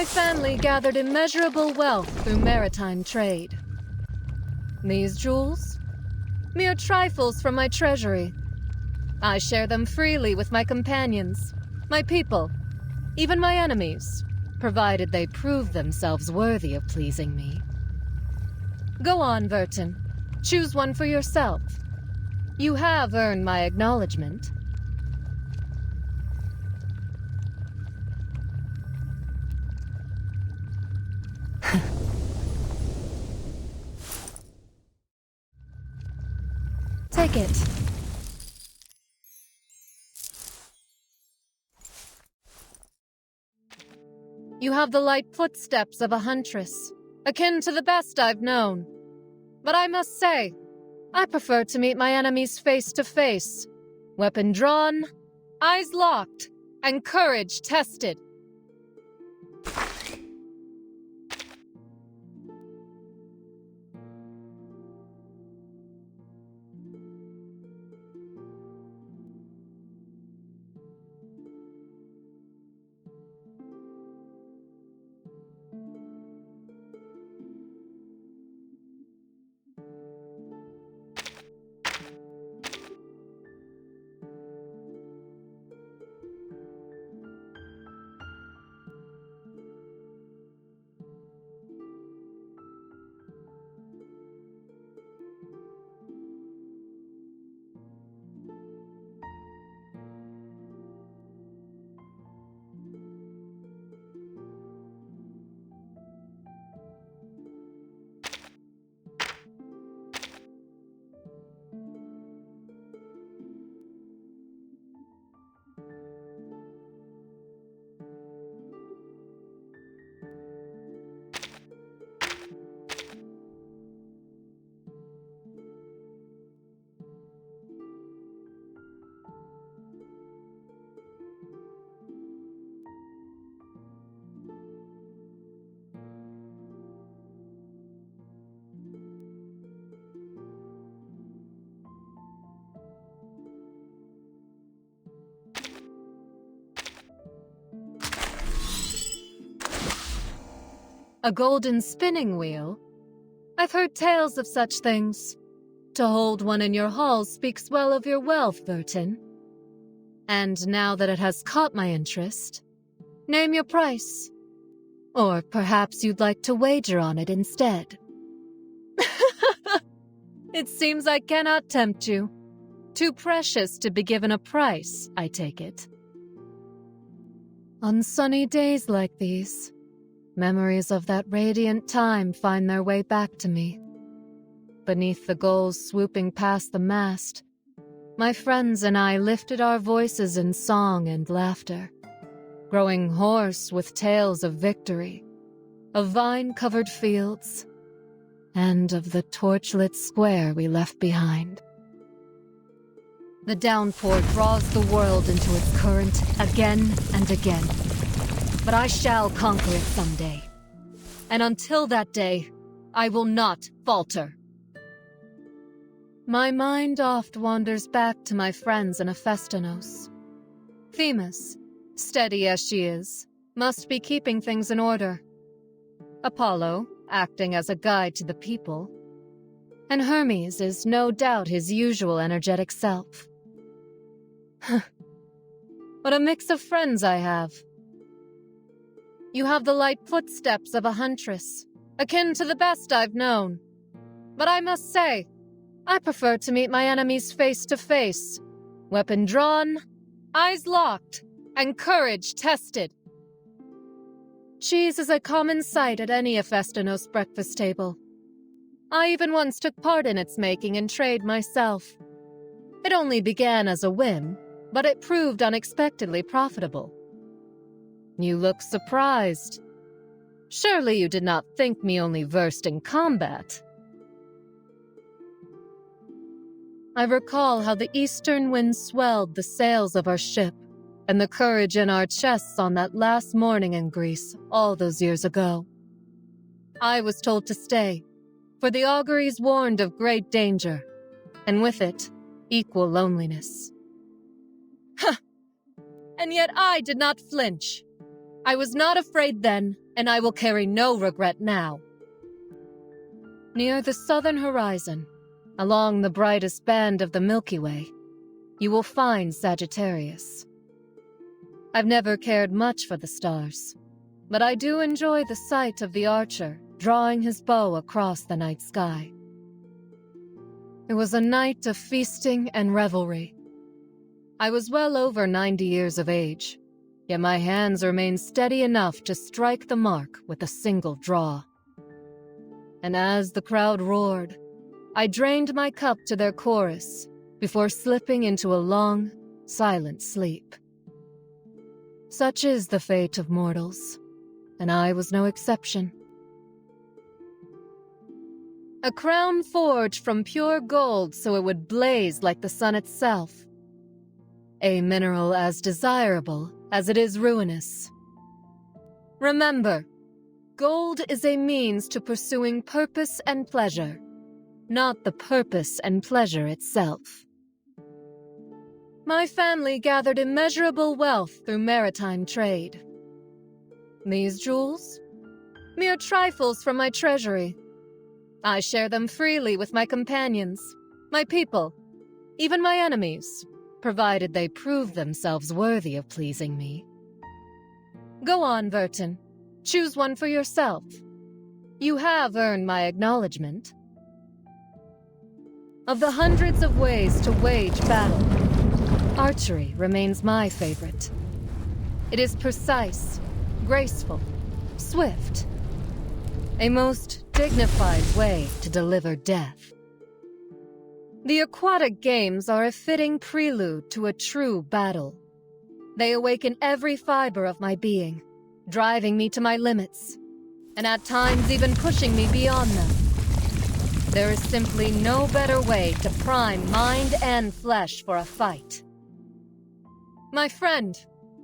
My family gathered immeasurable wealth through maritime trade. These jewels? Mere trifles from my treasury. I share them freely with my companions, my people, even my enemies, provided they prove themselves worthy of pleasing me. Go on, Vertin. Choose one for yourself. You have earned my acknowledgement. Take it. You have the light footsteps of a huntress, akin to the best I've known. But I must say, I prefer to meet my enemies face to face, weapon drawn, eyes locked, and courage tested. A golden spinning wheel? I've heard tales of such things. To hold one in your halls speaks well of your wealth, Vertin. And now that it has caught my interest, name your price. Or perhaps you'd like to wager on it instead. It seems I cannot tempt you. Too precious to be given a price, I take it. On sunny days like these, memories of that radiant time find their way back to me. Beneath the gulls swooping past the mast, my friends and I lifted our voices in song and laughter, growing hoarse with tales of victory, of vine-covered fields, and of the torchlit square we left behind. The downpour draws the world into its current again and again. But I shall conquer it someday. And until that day, I will not falter. My mind oft wanders back to my friends in Hephaestos. Themis, steady as she is, must be keeping things in order. Apollo, acting as a guide to the people. And Hermes is no doubt his usual energetic self. What a mix of friends I have. You have the light footsteps of a huntress, akin to the best I've known. But I must say, I prefer to meet my enemies face to face, weapon drawn, eyes locked, and courage tested. Cheese is a common sight at any Hephaestos breakfast table. I even once took part in its making and trade myself. It only began as a whim, but it proved unexpectedly profitable. You look surprised. Surely you did not think me only versed in combat. I recall how the eastern wind swelled the sails of our ship and the courage in our chests on that last morning in Greece all those years ago. I was told to stay, for the auguries warned of great danger, and with it, equal loneliness. And yet I did not flinch. I was not afraid then, and I will carry no regret now. Near the southern horizon, along the brightest band of the Milky Way, you will find Sagittarius. I've never cared much for the stars, but I do enjoy the sight of the archer drawing his bow across the night sky. It was a night of feasting and revelry. I was well over 90 years of age, yet my hands remained steady enough to strike the mark with a single draw. And as the crowd roared, I drained my cup to their chorus before slipping into a long, silent sleep. Such is the fate of mortals, and I was no exception. A crown forged from pure gold so it would blaze like the sun itself. A mineral as desirable as it is ruinous. Remember, gold is a means to pursuing purpose and pleasure, not the purpose and pleasure itself. My family gathered immeasurable wealth through maritime trade. These jewels? Mere trifles from my treasury. I share them freely with my companions, my people, even my enemies, provided they prove themselves worthy of pleasing me. Go on, Vertin. Choose one for yourself. You have earned my acknowledgement. Of the hundreds of ways to wage battle, archery remains my favorite. It is precise, graceful, swift. A most dignified way to deliver death. The aquatic games are a fitting prelude to a true battle. They awaken every fiber of my being, driving me to my limits, and at times even pushing me beyond them. There is simply no better way to prime mind and flesh for a fight. My friend,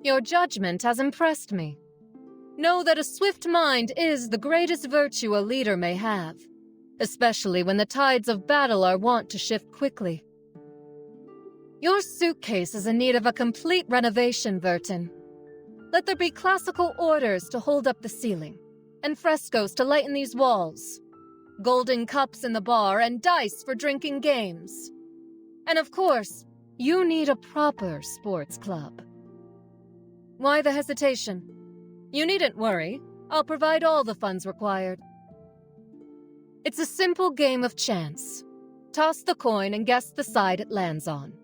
your judgment has impressed me. Know that a swift mind is the greatest virtue a leader may have, especially when the tides of battle are wont to shift quickly. Your suitcase is in need of a complete renovation, Vertin. Let there be classical orders to hold up the ceiling, and frescoes to lighten these walls, golden cups in the bar, and dice for drinking games. And of course, you need a proper sports club. Why the hesitation? You needn't worry. I'll provide all the funds required. It's a simple game of chance. Toss the coin and guess the side it lands on.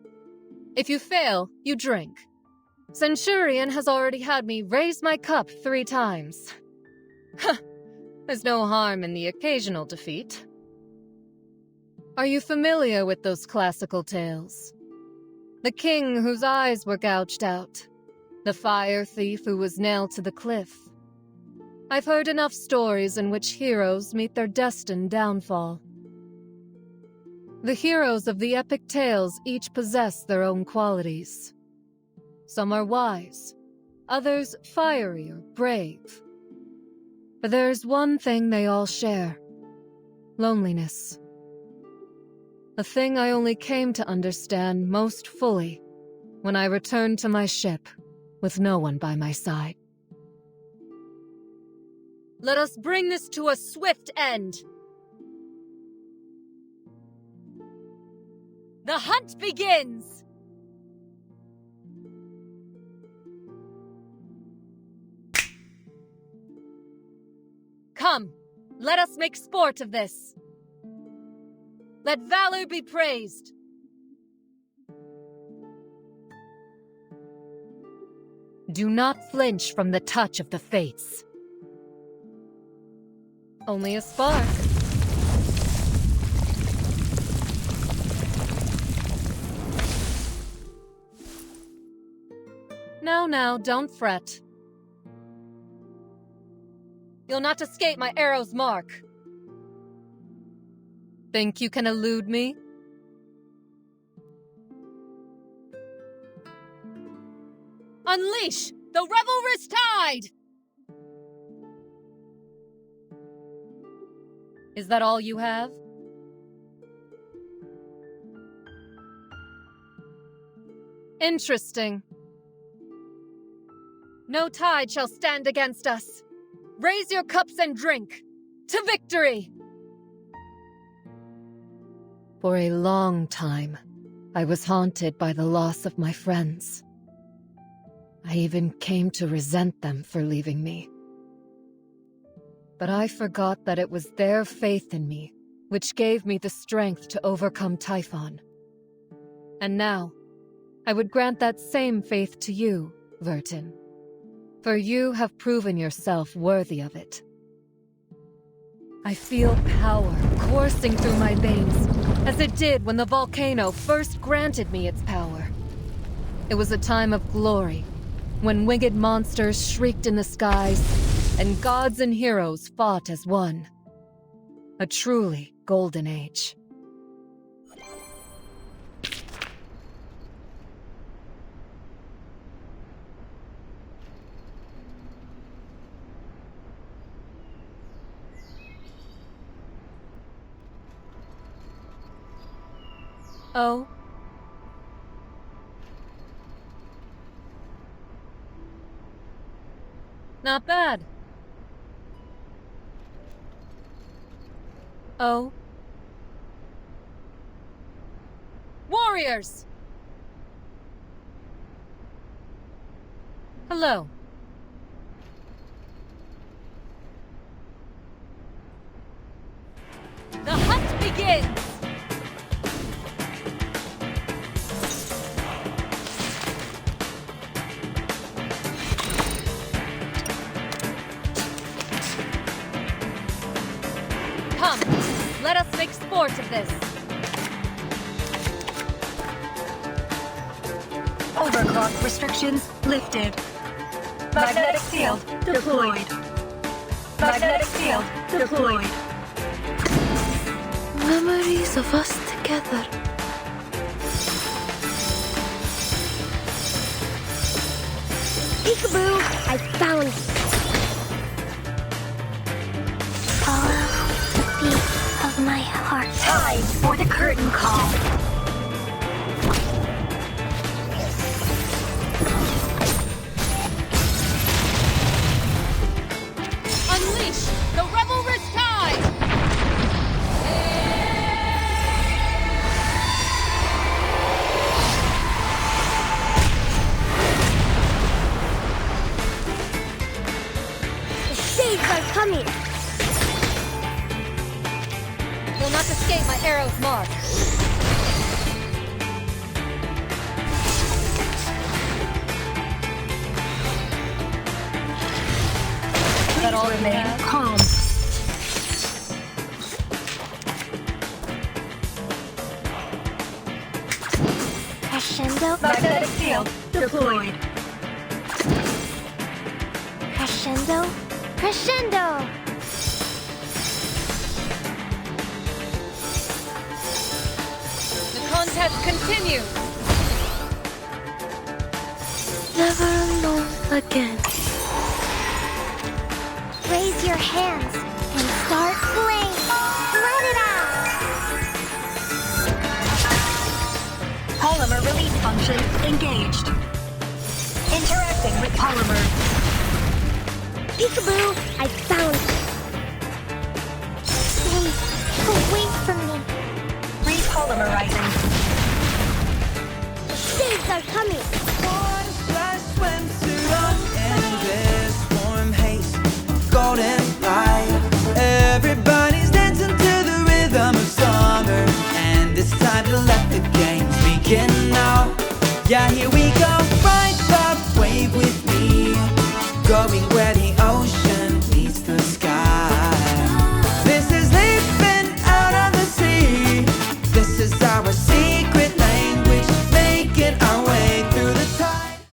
If you fail, you drink. Centurion has already had me raise my cup 3 times. There's no harm in the occasional defeat. Are you familiar with those classical tales? The king whose eyes were gouged out. The fire thief who was nailed to the cliff. I've heard enough stories in which heroes meet their destined downfall. The heroes of the epic tales each possess their own qualities. Some are wise, others fiery or brave. But there's one thing they all share: loneliness. A thing I only came to understand most fully when I returned to my ship with no one by my side. Let us bring this to a swift end. The hunt begins! Come, let us make sport of this. Let valor be praised. Do not flinch from the touch of the fates. Only a spark. Now, don't fret. You'll not escape my arrow's mark. Think you can elude me? Unleash the revelrous tide! Is that all you have? Interesting. No tide shall stand against us. Raise your cups and drink! To victory! For a long time, I was haunted by the loss of my friends. I even came to resent them for leaving me. But I forgot that it was their faith in me which gave me the strength to overcome Typhon. And now, I would grant that same faith to you, Vertin. For you have proven yourself worthy of it. I feel power coursing through my veins, as it did when the volcano first granted me its power. It was a time of glory, when winged monsters shrieked in the skies, and gods and heroes fought as one. A truly golden age. Oh? Not bad. Oh? Warriors! Hello. The hunt begins! Come, let us make sport of this. Overclock restrictions lifted. Magnetic field deployed. Magnetic field deployed. Memories of us together. Peekaboo! I found it. Follow the beat of my heart. Time for the curtain call. Unleash the revelrous tide! The shades are coming. Will not escape my arrow's mark. That all you Remain have? calm. Crescendo. Magnetic field deployed. Crescendo. Crescendo. The contest continues! Never alone again. Raise your hands and start playing. Let it out. Polymer release function engaged. Interacting with polymer. Peekaboo! I found it. Stay away from me. Repolymerizing. Shades are coming. Golden light. Everybody's dancing to the rhythm of summer, and it's time to let the games begin now. Yeah, here we go.